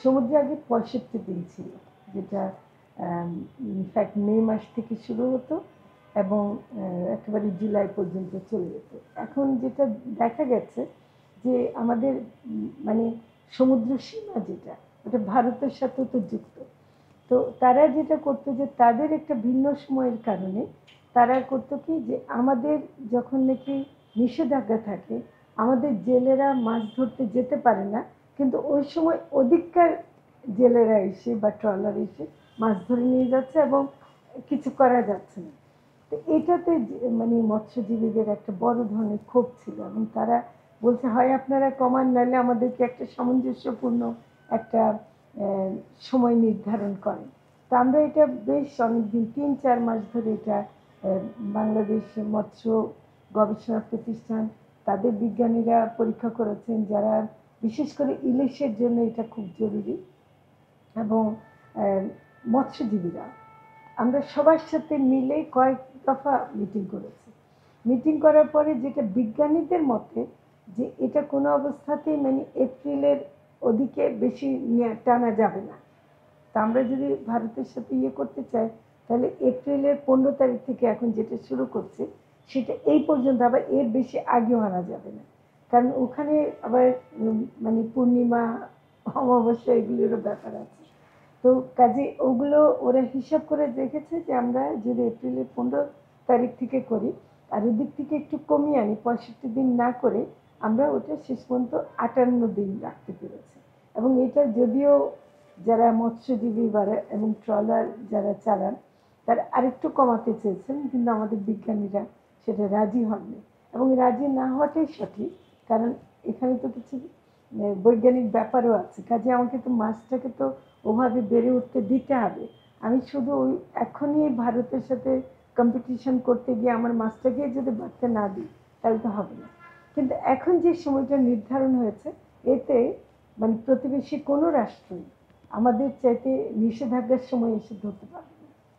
সমুদ্রে আগে 65 দিন ছিল, যেটা ইনফ্যাক্ট মে মাস থেকে শুরু হতো এবং একেবারে জুলাই পর্যন্ত চলে যেত। এখন যেটা দেখা গেছে যে আমাদের মানে সমুদ্র সীমা যেটা, ওটা ভারতের সাথেও তো যুক্ত। তো তারা যেটা করতো যে তাদের একটা ভিন্ন সময়ের কারণে তারা করতো কি, যে আমাদের যখন নাকি নিষেধাজ্ঞা থাকে, আমাদের জেলেরা মাছ ধরতে যেতে পারে না, কিন্তু ওই সময় অধিককার জেলেরা এসে বা ট্রলার এসে মাছ ধরে নিয়ে যাচ্ছে এবং কিছু করা যাচ্ছে না। তো এটাতে মানে মৎস্যজীবীদের একটা বড় ধরনের ক্ষোভ ছিল এবং তারা বলছে, হয় আপনারা কমান, নাহলে আমাদেরকে একটা সামঞ্জস্যপূর্ণ একটা সময় নির্ধারণ করেন। তো আমরা এটা বেশ অনেকদিন ৩-৪ মাস ধরে এটা বাংলাদেশ মৎস্য গবেষণা প্রতিষ্ঠান, তাদের বিজ্ঞানীরা পরীক্ষা করেছেন, যারা বিশেষ করে ইলিশের জন্য এটা খুব জরুরি, এবং মৎস্যজীবীরা আমরা সবার সাথে মিলে কয়েক দফা মিটিং করেছি। মিটিং করার পরে যেটা বিজ্ঞানীদের মতে, যে এটা কোনো অবস্থাতেই মানে এপ্রিলের ওদিকে বেশি টানা যাবে না। তা আমরা যদি ভারতের সাথে করতে চাই, তাহলে এপ্রিলের 15 তারিখ থেকে এখন যেটা শুরু করছে সেটা এই পর্যন্ত, আবার এর বেশি আগেও আনা যাবে না, কারণ ওখানে আবার মানে পূর্ণিমা, অমাবস্যা এগুলোরও ব্যাপার আছে। তো কাজে ওগুলো ওরা হিসাব করে দেখেছে যে আমরা যদি এপ্রিলের 15 তারিখ থেকে করি আর ওদিক থেকে একটু কমিয়ে আনি, 65 দিন না করে আমরা ওটা শেষ পর্যন্ত 58 দিন রাখতে পেরেছি। এবং এটা যদিও যারা মৎস্যজীবী এবং ট্রলার যারা চালান তারা আরেকটু কমাতে চেয়েছেন, কিন্তু আমাদের বিজ্ঞানীরা সেটা রাজি হননি, এবং রাজি না হওয়াটাই সঠিক, কারণ এখানে তো কিছু বৈজ্ঞানিক ব্যাপারও আছে। কাজে আমাকে তো মাছটাকে তো ওভাবে বেড়ে উঠতে দিতে হবে। আমি শুধু ওই এখনই ভারতের সাথে কম্পিটিশন করতে গিয়ে আমার মাছটাকে যদি বাড়তে না দিই তাহলে তো হবে না। কিন্তু এখন যে সময়টা নির্ধারণ হয়েছে, এতে মানে প্রতিবেশী কোনো রাষ্ট্রই আমাদের চাইতে নিষেধাজ্ঞার সময় এসে ধরতে পারবে।